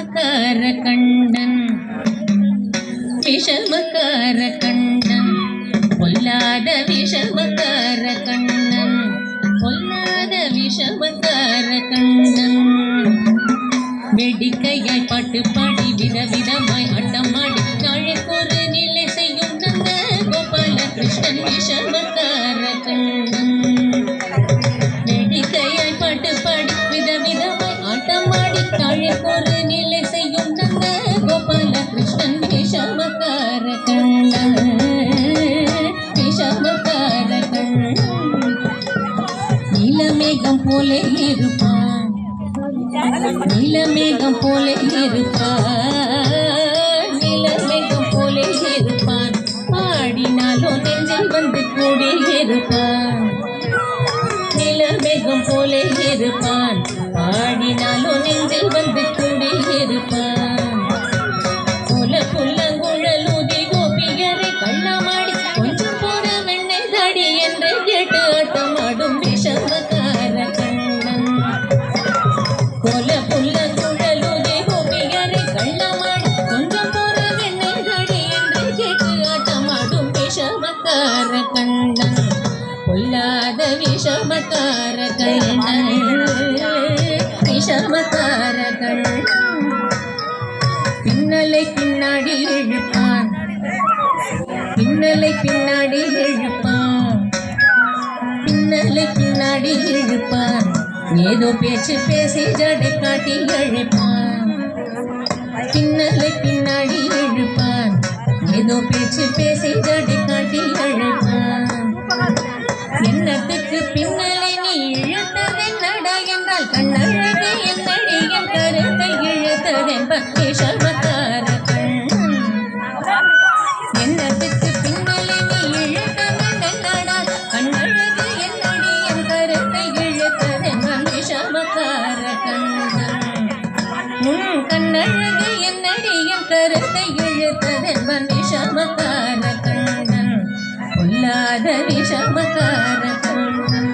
விஷமக்கார கண்டன் விஷமக்கார கண்டன் பொல்லாத விஷமக்கார கண்ணன் பொல்லாத விஷமக்கார கண்ணன் வேடிக்கையாய் பாட்டு பாடி விதவிதமாய் ஆட்டமாடி நாளைக்கொரு நிலை செய்யும் நந்த கோபால கிருஷ்ணன் விஷமக்கார கண்ணன் வேடிக்கையாய் பாட்டு பாடி விதவிதமாய் ஆட்டமாடி நாளைக்கொரு நிலை செய்யும் நந்த கோபால கிருஷ்ணன் விஷமக்கார கண்ணன் விஷமக்கார கண்ணன் நீலமேகம் போல இருப்பான் நீலமேகம் போல இருப்பான் நீலமேகம் போல இருப்பான் பாடினாலும் நெஞ்சில் வந்து கூடி இருப்பான் நீலமேகம் போல இருப்பான் பாடினாலும் நெஞ்சில் வந்து கூடி இருப்பான் புல புல்லங்குழலூதி கோபியரை கள்ளமாடி கொஞ்சம் போற வெண்ணை தாடி என்று கேட்டு ஆட்டமாடும் விஷமக்கார கண்ணன் புல புல்லங்குழலூதி கோபியரை கள்ளமாடி கொஞ்சம் போற வெண்ணை தாடி என்று கேட்டு ஆட்டமாடும் விஷமக்கார கண்ணன் பொல்லாத விஷமக்கார கண்ணன் விஷமக்கார கண்ணன் பின்னலை பின்னாடி இழுப்பான் பின்னலை பின்னாடி இழுப்பான் பின்னலை பின்னாடி இழுப்பான் ஏதோ பேச்சு பேசி ஜடை காட்டி இழுப்பான் பின்னலை பின்னாடி இழுப்பான் ஏதோ பேச்சு பேசி ஜடை காட்டி இழுப்பான் என்னத்துக்கு பின்னலை நீ இழுத்ததென்னடா என்றால் கண்ணழகி என்னடி என் கருத்தை இழுத்ததென்ப விஷமக்கார கண்ணன் என்னத்துக்கு பின்னலை நீ இழுத்ததென்னடா கண்ணழகி என்னடி என் கருத்தை இழுத்ததென்ப விஷமக்கார கண்ணன் உன் கண்ணழகி என்னடி என் கருத்தை இழுத்ததென்ப விஷமக்கார கண்ணன் பொல்லாத விஷமக்கார கண்ணன்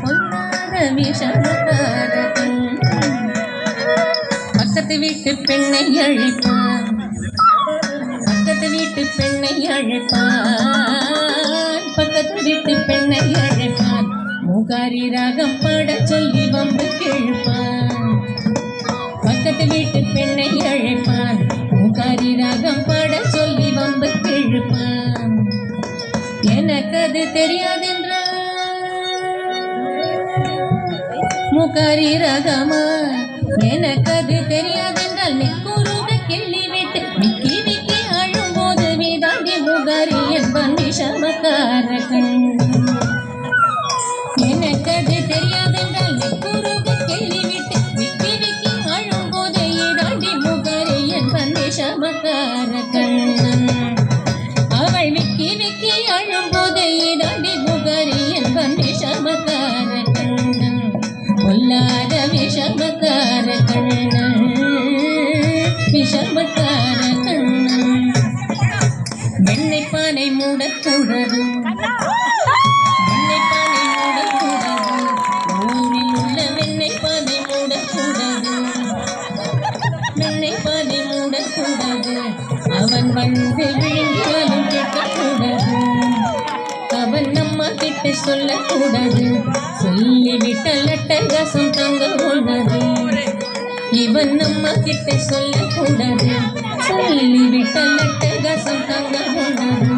பொல்லாத விஷமக்கார கண்ணன் பக்கத்து வீட்டு பெண்ணை அழைப்பான் பக்கத்து வீட்டு பெண்ணை அழைப்பான் பக்கத்து வீட்டு பெண்ணை அழைப்பான் மூகாரி ராகம் பாட சொல்லி வம்பு கிழப்பான் பக்கத்து வீட்டு பெண்ணை அழைப்பான் மூகாரி ராகம் பாட சொல்லி வம்பு கிழப்பான் எனக்கு அது தெரியாதென்றால் மூகாரி ராகமா எனக்கு அது தெரியாதென்றால் நெக்குருக கிள்ளி விட்டு விக்கி விக்கி அழும்போது வீதாண்டி மூகாரி என்பன் விஷமக்கார கண்ணன் எனக்கு அது தெரியாதென்றால் நெக்குருக கிள்ளி விட்டு விக்கி விக்கி அழும்போது வீதாண்டி மூகாரி என்பன் விஷமக்கார கண்ணன் அவள் விக்கி விக்கி அழும்போது வீதாண்டி மூகாரி என்பன் விஷமக்கார கண்ணன் பொல்லாத விஷமக்கார கண்ணன் விஷமக்கார கண்ணன் வெண்ணை பானை மூடக்கூடாது வெண்ணை பானை மூடக்கூடாது ஊரில் உள்ள வெண்ணை பானை மூடக்கூடாது வெண்ணை பானை மூடக்கூடாது அவன் வந்து விழுங்கினாலும் கேட்கக்கூடாது அவன் நம்ம கிட்ட சொல்லக்கூடாது சொல்லிவிட்டால் அட்டகாசம் தாங்க கூடாது இவன் நம்ம கிட்ட சொல்லக்கூடாது சொல்லிவிட்டால் அட்டகாசம் தாங்க கூடாது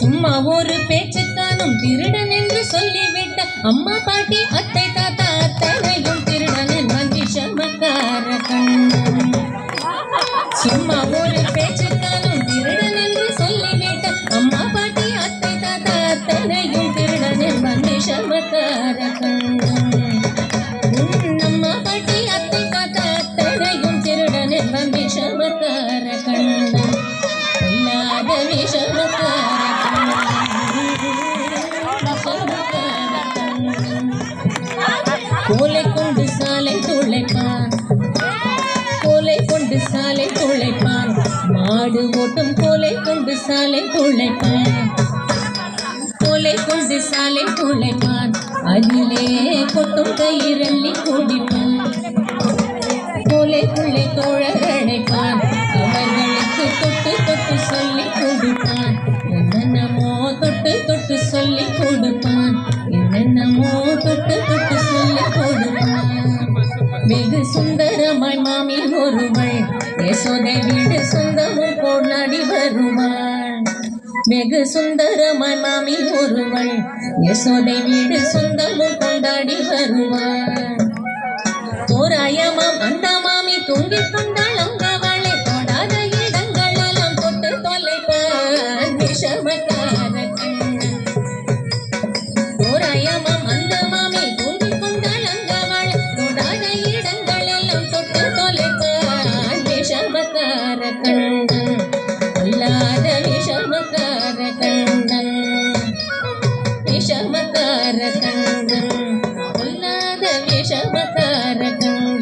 சும்மா ஒரு பேச்சுக்கானும் திருடன் என்று சொல்லிவிட்ட அம்மா பாட்டி அத்தை தாத்தா அத்தனையும் திருடன் என்பன் விஷமக்கார கண்ணன் சும்மா ஒரு பேச்சுக்கானும் திருடன் என்று சொல்லிவிட்ட அம்மா பாட்டி அத்தை தாத்தா அத்தனையும் திருடன் என்பன் விஷமக்கார கண்ணன் அம்மா பாட்டி அத்தை தாத்தா அத்தனையும் திருடன் என்பன் விஷமக்கார கண்ணன் இல்லாத விஷமக்கார கோலை கொண்டு சாலை துளைப்பான் கோலை கொண்டு சாலை துளைப்பான் மாடு ஓட்டும் கோலை கொண்டு சாலை துளைப்பான் கோலை கொண்டு சாலை துளைப்பான் அதிலே கொட்டும் கயிறள்ளி குடிப்பான் கோலை தொல்லைக்குள்ளே தோழர் அழைப்பான் அவர்களுக்கு தொட்டு தொட்டு சொல்லி கொடுப்பான் என்னென்னமோ தொட்டு தொட்டு சொல்லி கொடுப்பான் என்னென்னமோ தொட்டு தொட்டு சொல்லி கொடுப்பான் வெகு சுந்தரமாய் மாமி ஒருவள் யசோதை வீடு சொந்தமும் கொண்டாடி வருவாள் வெகு சுந்தரமாய் மாமி ஒருவள் யசோதை வீடு சொந்தமும் கொண்டாடி வருவாள் தோராயமாம் அந்த மாமி தூங்கிக் கொண்டாள் அங்கவளை தொடாத இடங்களெல்லாம் தொட்டு தொலைப்பான் விஷமக்கார கண்ணன் தோராயமாம் அந்த மாமி தூங்கிக் கொண்டாள் அங்கவளை தொடாத இடங்களெல்லாம் தொட்டு தொலைப்பான் விஷமக்கார கண்ணன் கொல்லாத விஷமக்கார கண்ணன் விஷமக்கார கண்ணன் கொல்லாத விஷமக்கார கண்ணன்